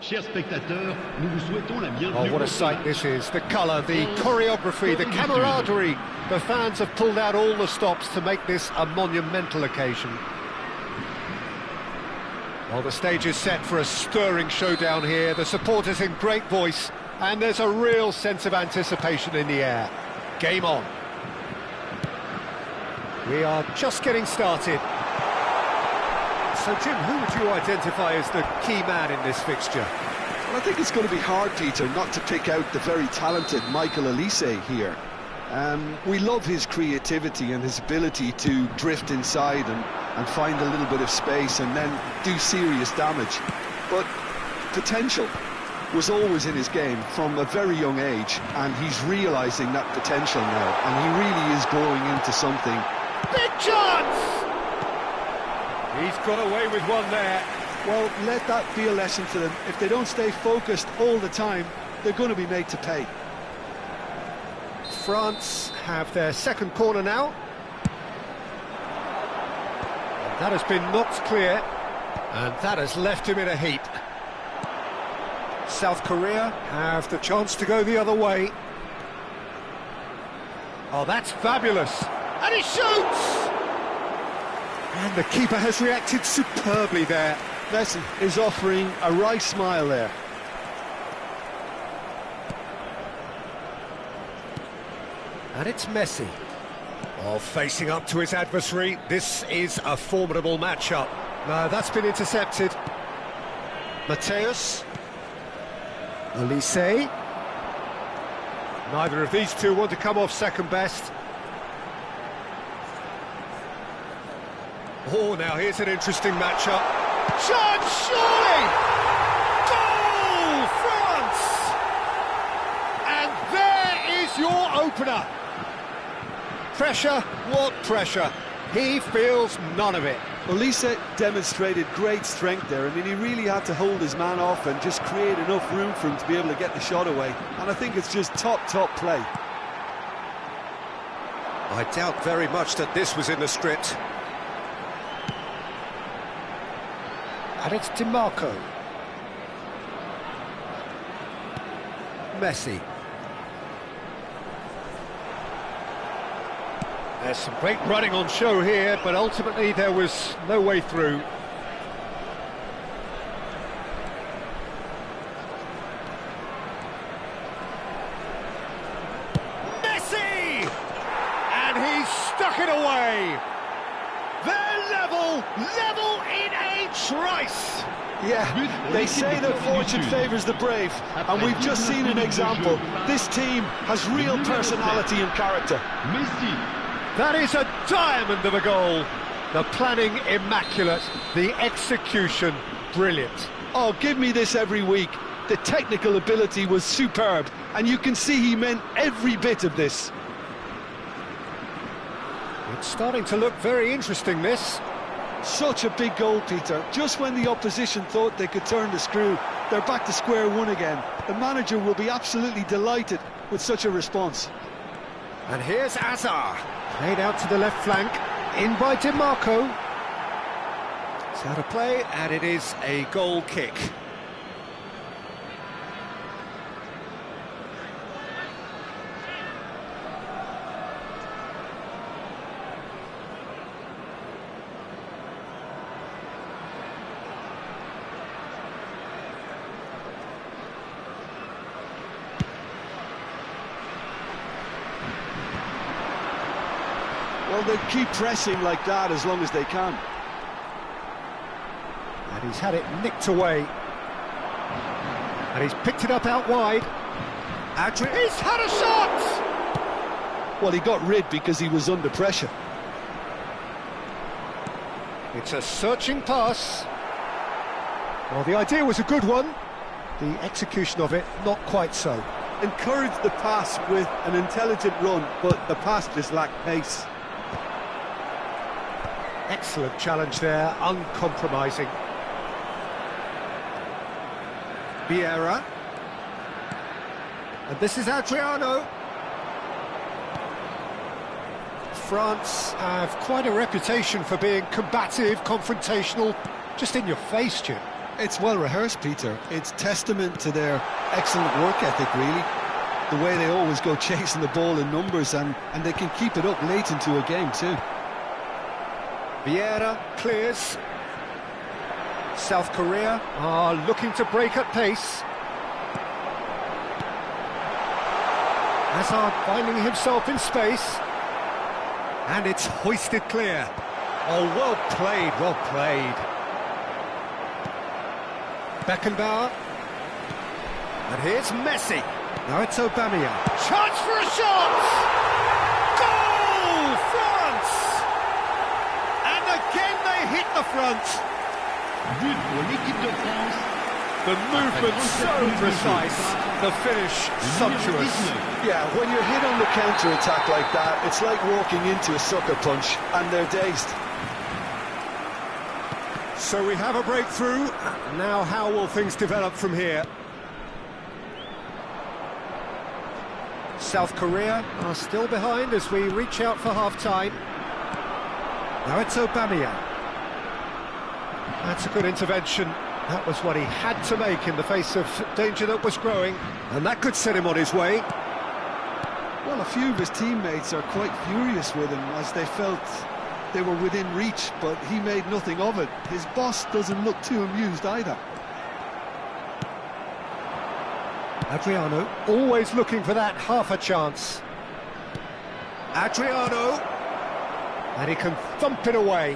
Chers spectateurs, nous vous souhaitons la bienvenue. Oh, what a sight this is. The colour, the choreography, the camaraderie. The fans have pulled out all the stops to make this a monumental occasion. Well, the stage is set for a stirring showdown here. The supporters in great voice, and there's a real sense of anticipation in the air. Game on. We are just getting started. So, Jim, who would you identify as the key man in this fixture? Well, I think it's going to be hard, Peter, not to pick out the very talented Michael Olise here. We love his creativity and his ability to drift inside and find a little bit of space and then do serious damage. But potential was always in his game from a very young age, and he's realising that potential now, and he really is growing into something. Big chance! He's got away with one there. Well, let that be a lesson to them. If they don't stay focused all the time, they're going to be made to pay. France have their second corner now. And that has been knocked clear, and that has left him in a heap. South Korea have the chance to go the other way. Oh, that's fabulous. And he shoots! And the keeper has reacted superbly there. Messi is offering a wry smile there. And it's Messi. Oh, facing up to his adversary. This is a formidable matchup. No, that's been intercepted. Mateus. Olise. Neither of these two want to come off second best. Oh, now here's an interesting matchup. Chance, surely! Goal, France! And there is your opener. Pressure, what pressure? He feels none of it. Olise demonstrated great strength there. I mean, he really had to hold his man off and just create enough room for him to be able to get the shot away. And I think it's just top play. I doubt very much that this was in the script. And it's DiMarco. Messi. There's some great running on show here, but ultimately there was no way through. Messi! And he's stuck it away. They're level in a trice. Yeah, they say that fortune favours the brave, and we've just seen an example. This team has real personality and character. That is a diamond of a goal. The planning immaculate, the execution brilliant. Oh, give me this every week. The technical ability was superb, and you can see he meant every bit of this. It's starting to look very interesting, this. Such a big goal, Peter. Just when the opposition thought they could turn the screw, they're back to square one again. The manager will be absolutely delighted with such a response. And here's Azar. Played out to the left flank, in by DiMarco. It's out of play, and it is a goal kick. Well, they keep pressing like that as long as they can. And he's had it nicked away. And he's picked it up out wide. He's had a shot! Well, he got rid because he was under pressure. It's a searching pass. Well, the idea was a good one. The execution of it, not quite so. Encouraged the pass with an intelligent run, but the pass just lacked pace. Excellent challenge there, uncompromising. Vieira. And this is Adriano. France have quite a reputation for being combative, confrontational, just in your face, Jim. It's well rehearsed, Peter. It's testament to their excellent work ethic, really. The way they always go chasing the ball in numbers, and they can keep it up late into a game too. Vieira clears. South Korea are looking to break at pace. Hazard finding himself in space. And it's hoisted clear. Oh, well played, well played. Beckenbauer. And here's Messi. Now it's Aubameyang. Chance for a shot! Goal! France! And again they hit the front. But pour l'équipe de France. The movement so precise, the finish sumptuous. Yeah, when you're hit on the counter-attack like that, it's like walking into a sucker punch, and they're dazed. So we have a breakthrough. Now how will things develop from here? South Korea are still behind as we reach out for half-time. Now it's Aubameyang. That's a good intervention. That was what he had to make in the face of danger that was growing, and that could set him on his way. Well, a few of his teammates are quite furious with him as they felt they were within reach, but he made nothing of it. His boss doesn't look too amused either. Adriano, always looking for that half a chance. Adriano, and he can thump it away.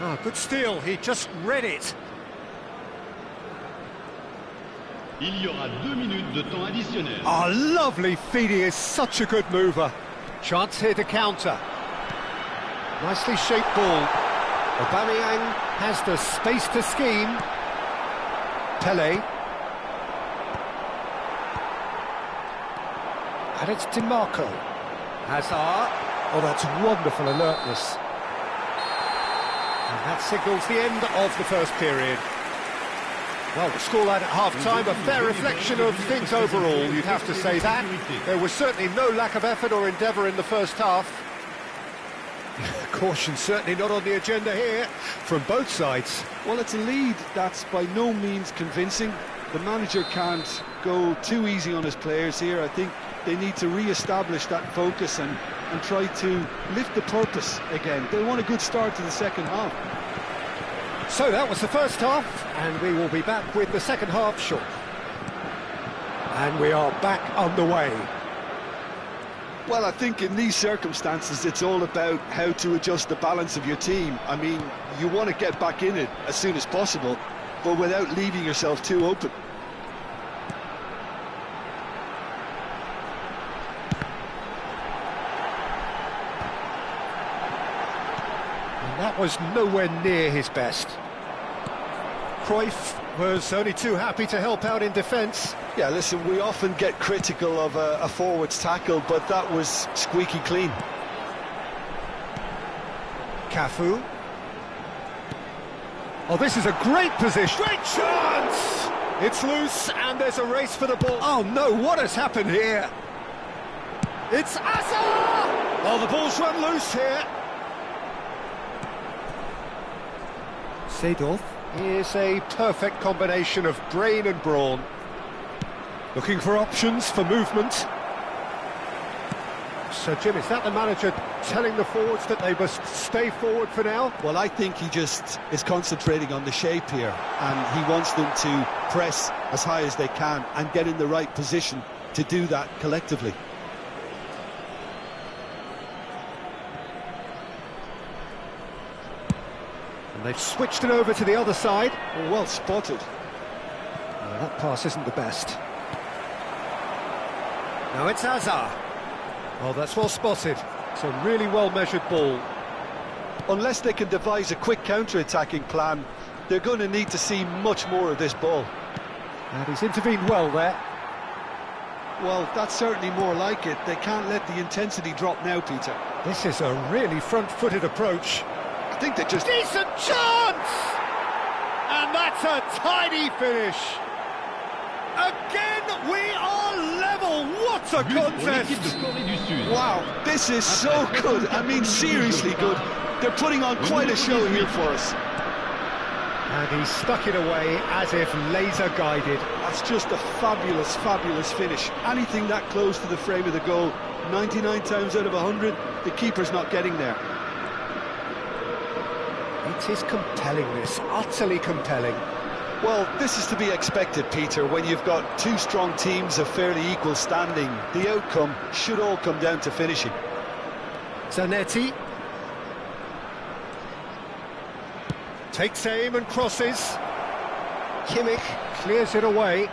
Ah, good steal, he just read it. Il y aura 2 minutes de temps additionnel. Ah, lovely feed, he is such a good mover. Chance here to counter. Nicely shaped ball. Aubameyang has the space to scheme. Pele. And it's DiMarco. Hazard. Oh, that's wonderful alertness. And that signals the end of the first period. Well, the scoreline at half-time, a fair reflection of things overall, you'd have to say that. There was certainly no lack of effort or endeavour in the first half. Caution certainly not on the agenda here, from both sides. Well, it's a lead that's by no means convincing. The manager can't go too easy on his players here. I think they need to re-establish that focus and try to lift the purpose again. They want a good start to the second half. So that was the first half, and we will be back with the second half shortly. And we are back underway. Well, I think in these circumstances, it's all about how to adjust the balance of your team. I mean, you want to get back in it as soon as possible, but without leaving yourself too open. And that was nowhere near his best. Cruyff was only too happy to help out in defence. Yeah, listen, we often get critical of a forward's tackle, but that was squeaky clean. Cafu. Oh, this is a great position. Great chance! It's loose, and there's a race for the ball. Oh, no, what has happened here? It's Hazard! Oh, the ball's run loose here. Seedorf is a perfect combination of brain and brawn. Looking for options for movement. So, Jim, is that the manager telling the forwards that they must stay forward for now? Well, I think he just is concentrating on the shape here, and he wants them to press as high as they can and get in the right position to do that collectively. And they've switched it over to the other side. Well spotted. That pass isn't the best. Now it's Hazard. Oh, that's well spotted. It's a really well-measured ball. Unless they can devise a quick counter-attacking plan, they're going to need to see much more of this ball. And he's intervened well there. Well, that's certainly more like it. They can't let the intensity drop now, Peter. This is a really front-footed approach. I think they just... Decent chance! And that's a tidy finish. Again, we are level. What a contest! L'équipe de Corée du Sud. Wow, this is so good. I mean, seriously good. They're putting on quite a show here for us. And he stuck it away as if laser guided. That's just a fabulous, fabulous finish. Anything that close to the frame of the goal, 99 times out of 100, the keeper's not getting there. It is compelling, this, utterly compelling. Well, this is to be expected, Peter, when you've got two strong teams of fairly equal standing. The outcome should all come down to finishing. Zanetti takes aim and crosses. Kimmich clears it away.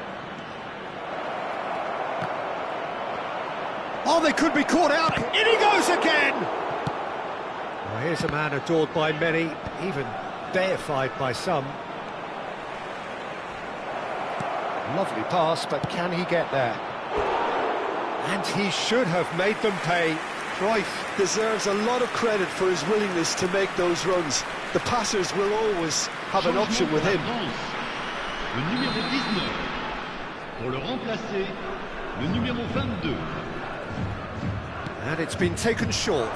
Oh, they could be caught out. In he goes again! Well, here's a man adored by many, even deified by some. Lovely pass, but can he get there? And he should have made them pay. Cruyff deserves a lot of credit for his willingness to make those runs. The passers will always have an option with him. Le numéro 19. Pour le remplacer, le numéro 22. And it's been taken short.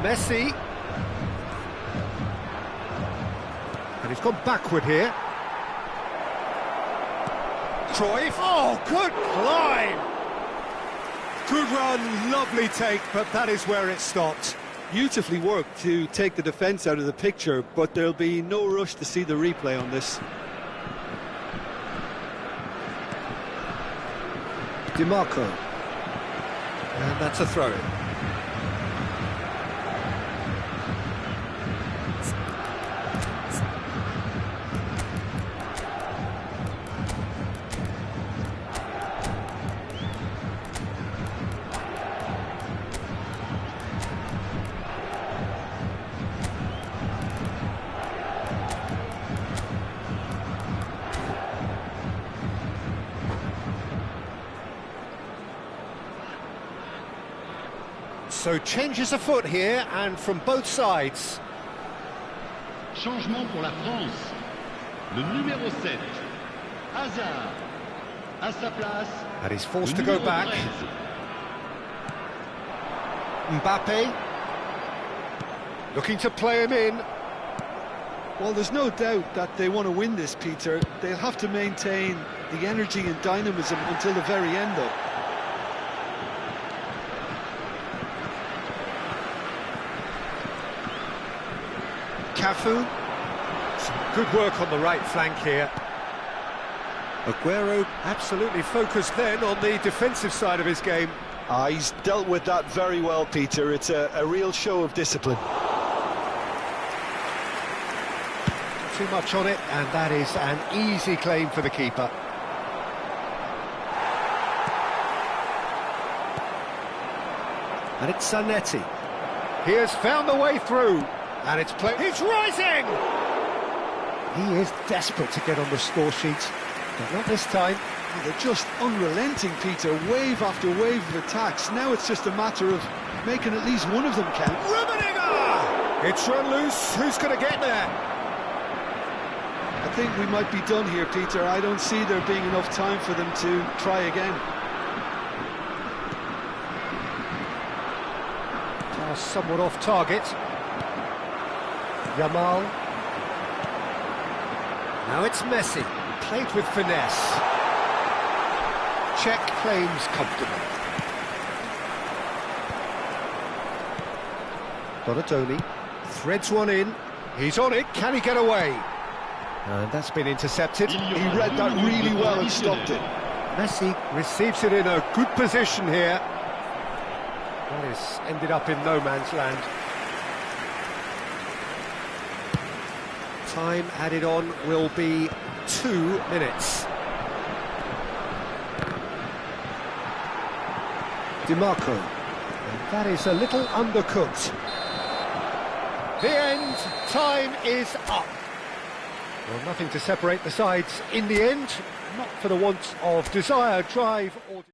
Messi. And he's gone backward here. Cruyff. Oh, good climb! Good run, lovely take, but that is where it stopped. Beautifully worked to take the defence out of the picture, but there'll be no rush to see the replay on this. DiMarco. And that's a throw-in. So changes afoot here, and from both sides. Changement pour la France. Le numéro 7. Hazard. À sa place. And he's forced to go back. 13. Mbappe. Looking to play him in. Well, there's no doubt that they want to win this, Peter. They'll have to maintain the energy and dynamism until the very end, though. Cafu. Some good work on the right flank here. Aguero absolutely focused then on the defensive side of his game. He's dealt with that very well, Peter. It's a real show of discipline. Too much on it, and that is an easy claim for the keeper. And it's Zanetti. He has found the way through. And it's played. He's rising! He is desperate to get on the score sheet, but not this time. They're just unrelenting, Peter. Wave after wave of attacks. Now it's just a matter of making at least one of them count. Rummenigge! It's run loose. Who's going to get there? I think we might be done here, Peter. I don't see there being enough time for them to try again. Pass somewhat off target. Yamal. Now it's Messi, played with finesse. Check claims comfortable. Donatoni threads one in. He's on it. Can he get away? And that's been intercepted. He read that really well and stopped it. Messi receives it in a good position here. That is ended up in no man's land. Time added on will be 2 minutes. DiMarco. And that is a little undercooked. The end. Time is up. Well, nothing to separate the sides in the end. Not for the want of desire, drive or...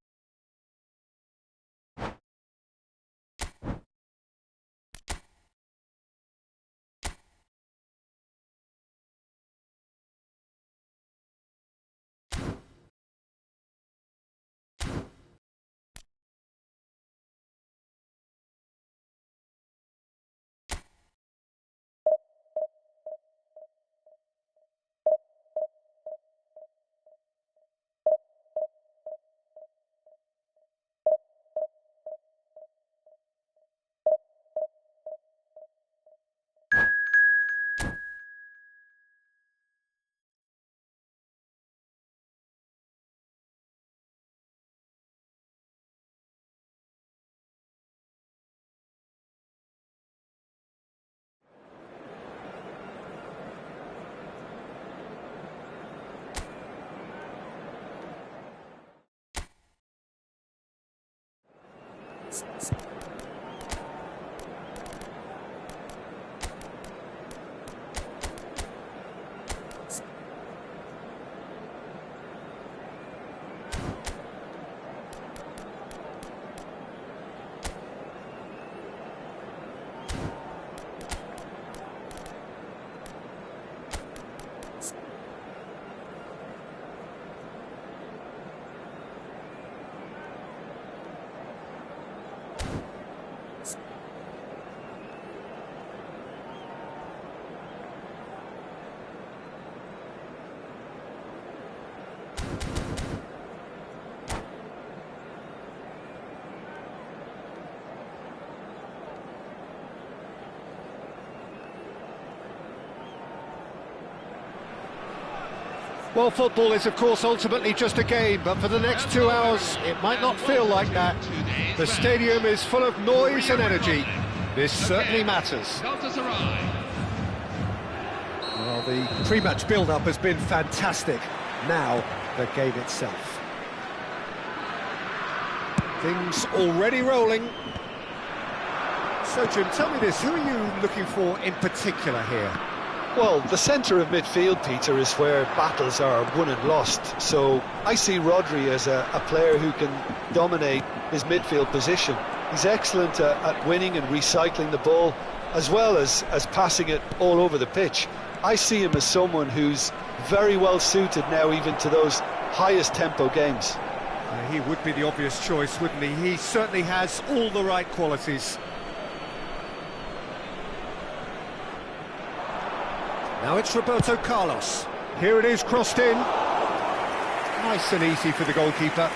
Well, football is, of course, ultimately just a game, but for the next 2 hours, it might not feel like that. The stadium is full of noise and energy. This certainly matters. Well, the pre-match build-up has been fantastic. Now, the game itself. Things already rolling. So, Jim, tell me this, who are you looking for in particular here? Well, the centre of midfield, Peter, is where battles are won and lost. So I see Rodri as a player who can dominate his midfield position. He's excellent at winning and recycling the ball, as well as passing it all over the pitch. I see him as someone who's very well suited now even to those highest tempo games. He would be the obvious choice, wouldn't he? He certainly has all the right qualities. Now it's Roberto Carlos. Here it is, crossed in. Nice and easy for the goalkeeper.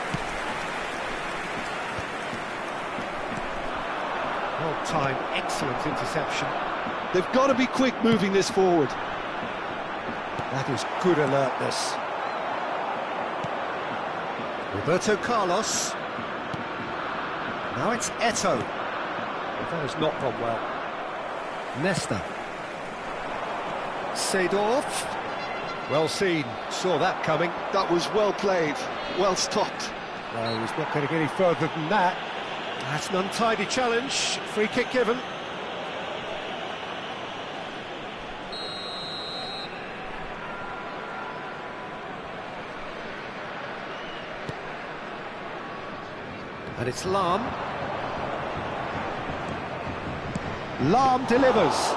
Well timed, excellent interception. They've got to be quick moving this forward. That is good alertness. Roberto Carlos. Now it's Eto'o. That has not gone well. Nesta. Seedorf. Well seen, saw that coming. That was well played, well stopped. No, he's not going to get any further than that. That's an untidy challenge, free kick given. And it's Lahm. Lahm delivers.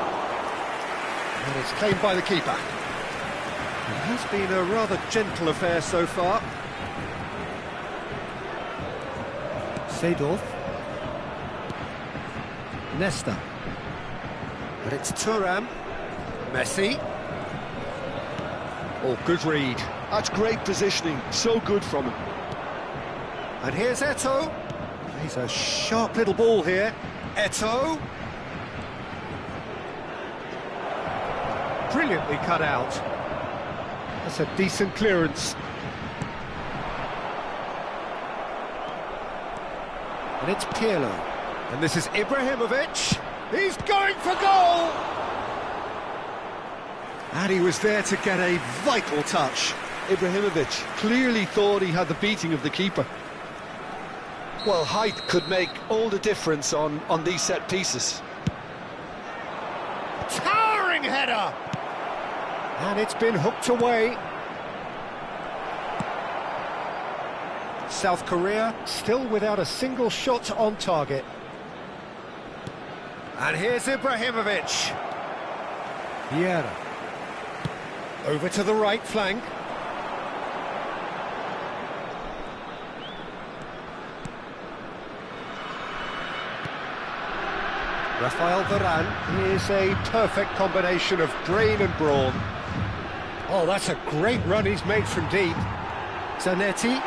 And it's claimed by the keeper. It has been a rather gentle affair so far. Seedorf. Nesta. And it's Thuram. Messi. Oh, good read. That's great positioning, so good from him. And here's Eto'o. He's a sharp little ball here. Eto'o. Brilliantly cut out. That's a decent clearance. And it's Pirlo. And this is Ibrahimovic. He's going for goal! And he was there to get a vital touch. Ibrahimovic clearly thought he had the beating of the keeper. Well, height could make all the difference on these set pieces. Towering header! And it's been hooked away. South Korea still without a single shot on target. And here's Ibrahimovic. Vieira. Over to the right flank. Rafael Varane is a perfect combination of brain and brawn. Oh, that's a great run he's made from deep. Zanetti.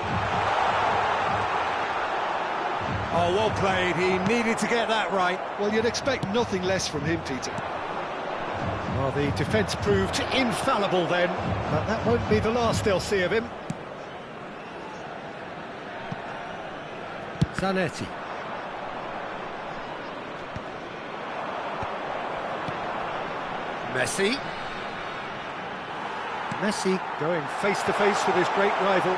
Oh, well played. He needed to get that right. Well, you'd expect nothing less from him, Peter. Well, the defence proved infallible then, but that won't be the last they'll see of him. Zanetti. Messi. Messi going face-to-face with his great rival.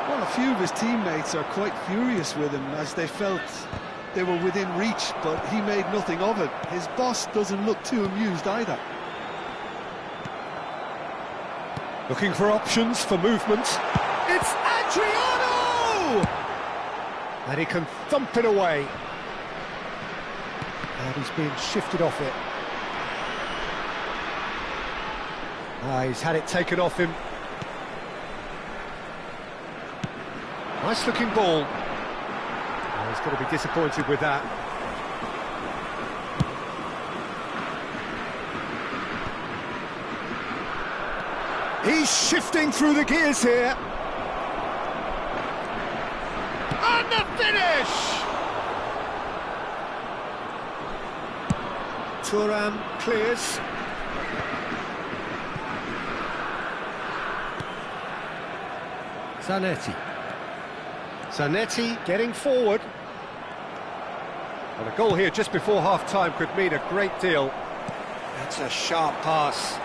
Well, a few of his teammates are quite furious with him as they felt they were within reach, but he made nothing of it. His boss doesn't look too amused either. Looking for options for movement. It's Adriano! And he can thump it away. And he's being shifted off it. He's had it taken off him. Nice looking ball. He's going to be disappointed with that. He's shifting through the gears here. And the finish! Thuram clears. Zanetti getting forward. And a goal here just before half-time could mean a great deal. That's a sharp pass.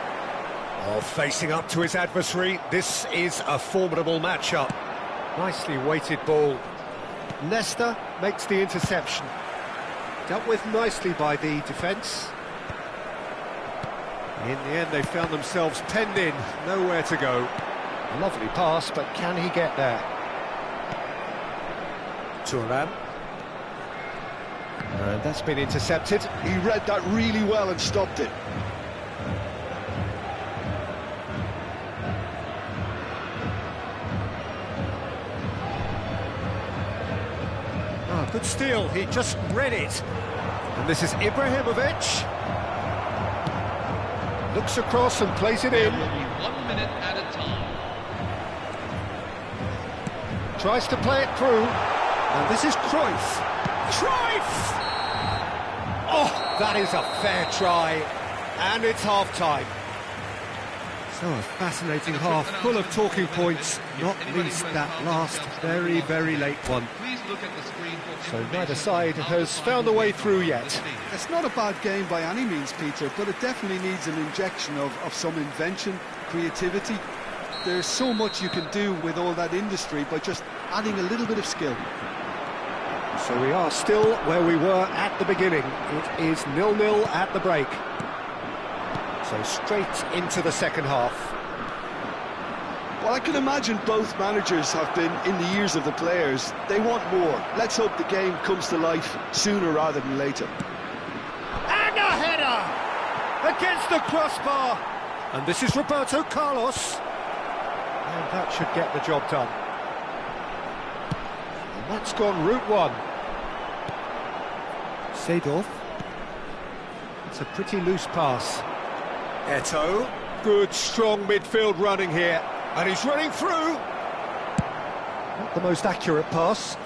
Oh, facing up to his adversary. This is a formidable matchup. Nicely weighted ball. Nesta makes the interception. Dealt with nicely by the defence. In the end, they found themselves penned in, nowhere to go. Lovely pass, but can he get there? Thuram. And that's been intercepted. He read that really well and stopped it. Ah, good steal, he just read it. And this is Ibrahimovic. Looks across and plays it in. There will be 1 minute at a time. Tries to play it through. And this is Cruyff. Cruyff! Oh, that is a fair try. And it's half-time. So a fascinating half, full of talking points, not least that last very, very late one. Please look at the screen for So neither side has found a way through yet. It's not a bad game by any means, Peter, but it definitely needs an injection of some invention, creativity. There's so much you can do with all that industry by just adding a little bit of skill. So we are still where we were at the beginning. It is 0-0 at the break. So straight into the second half. Well, I can imagine both managers have been in the ears of the players. They want more. Let's hope the game comes to life sooner rather than later. And a header! Against the crossbar! And this is Roberto Carlos. And that should get the job done. And that's gone route one. Seedorf. It's a pretty loose pass. Eto'o. Good, strong midfield running here. And he's running through. Not the most accurate pass.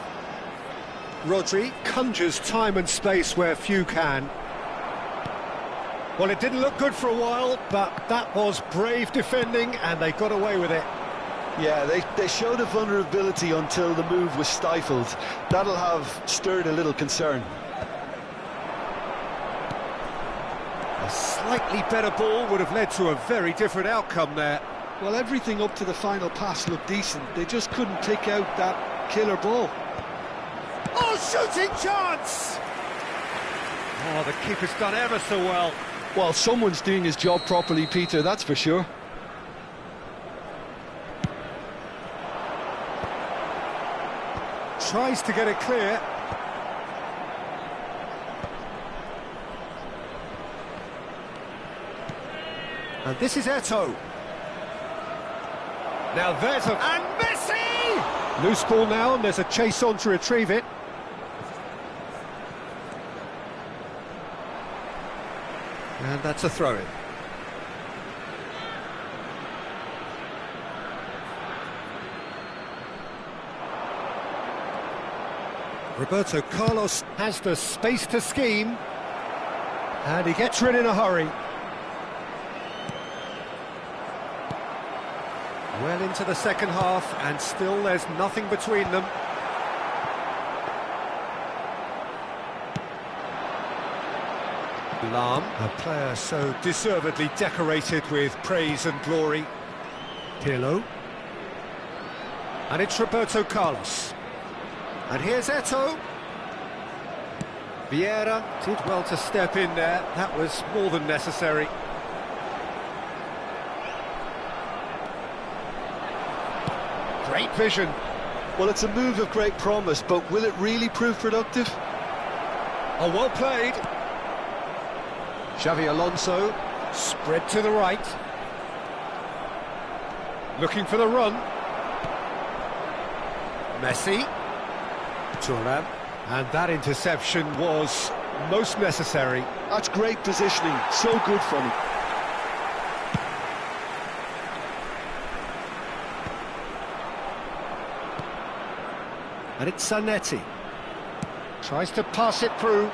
Rodri conjures time and space where few can. Well, it didn't look good for a while, but that was brave defending, and they got away with it. Yeah, they showed a vulnerability until the move was stifled. That'll have stirred a little concern. A slightly better ball would have led to a very different outcome there. Well, everything up to the final pass looked decent. They just couldn't pick out that killer ball. Oh, shooting chance! Oh, the keeper's done ever so well. Well, someone's doing his job properly, Peter, that's for sure. Tries to get it clear. And this is Eto'o. Now there's a... And Messi! Loose ball now, and there's a chase on to retrieve it. And that's a throw-in. Roberto Carlos has the space to scheme. And he gets rid in a hurry. Well into the second half, and still there's nothing between them. Lahm, a player so deservedly decorated with praise and glory. Pirlo. And it's Roberto Carlos. And here's Eto'o. Vieira did well to step in there. That was more than necessary. Great vision. Well, it's a move of great promise, but will it really prove productive? Oh, well played. Xavi Alonso, spread to the right. Looking for the run. Messi. Thuram. And that interception was most necessary. That's great positioning, so good from him. And it's Zanetti. Tries to pass it through.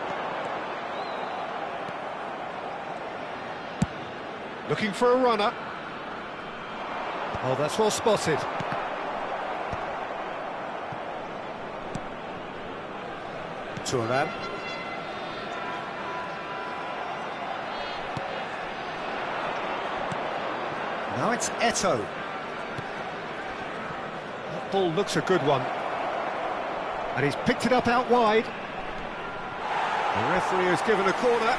Looking for a runner. Oh, that's well spotted. Thuram. Now it's Eto'o. That ball looks a good one. And he's picked it up out wide. The referee has given a corner.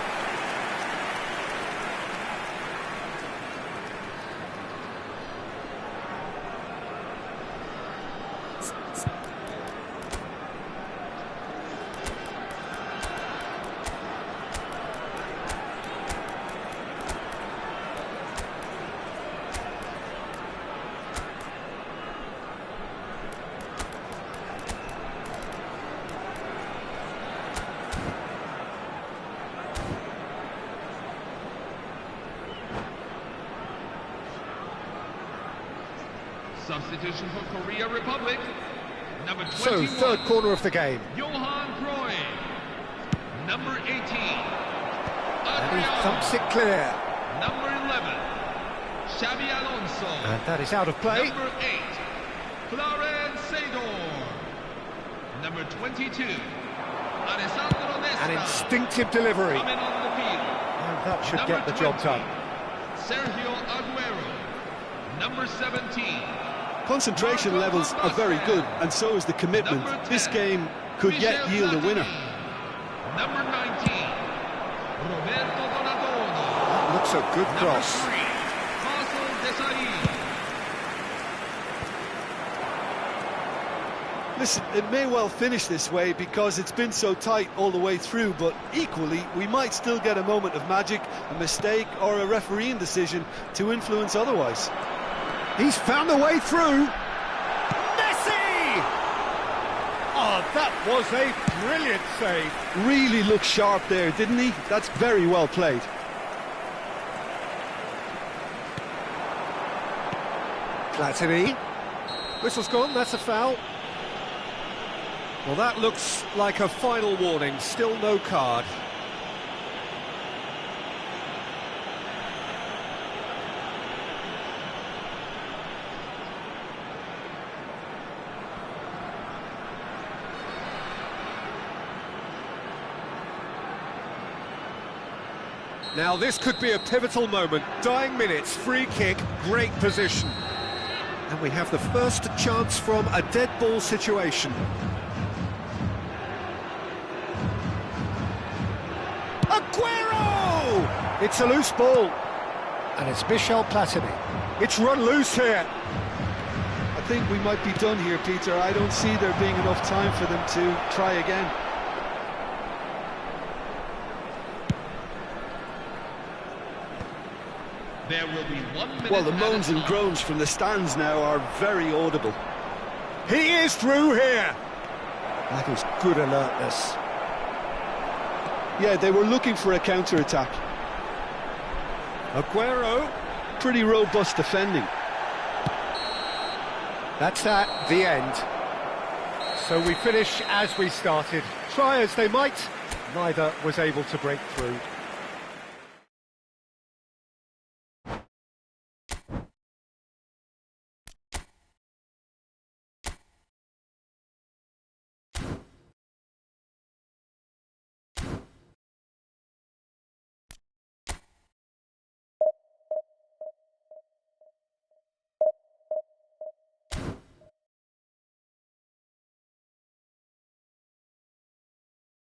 Substitution for Korea Republic. Number 21. So, third corner of the game. Johan Cruyff. Number 18. And he thumps it clear. Number 11. Xavi Alonso. And that is out of play. Number 8. Clarence Seedorf. Number 22. Alessandro Nesta. An instinctive delivery. Coming on the field. And that should Number get the job 20. done. Sergio Aguero. Number 17. Concentration levels are very good, and so is the commitment. This game could yet yield a winner. Number 19. Roberto Donadoni. That looks a good cross. Number 3. Faisal Desai. Listen, it may well finish this way because it's been so tight all the way through, but equally, we might still get a moment of magic, a mistake, or a refereeing decision to influence otherwise. He's found the way through. Messi! Oh, that was a brilliant save. Really looked sharp there, didn't he? That's very well played. Platini. Whistle's gone, that's a foul. Well, that looks like a final warning, still no card. Now this could be a pivotal moment. Dying minutes, free kick, great position. And we have the first chance from a dead ball situation. Aguero! It's a loose ball. And it's Michel Platini. It's run loose here. I think we might be done here, Peter. I don't see there being enough time for them to try again. There will be 1 minute. Well, the moans and groans from the stands now are very audible. He is through here. That is good alertness. Yeah, they were looking for a counter-attack. Aguero. Pretty robust defending. That's at the end. So we finish as we started. Try as they might, neither was able to break through.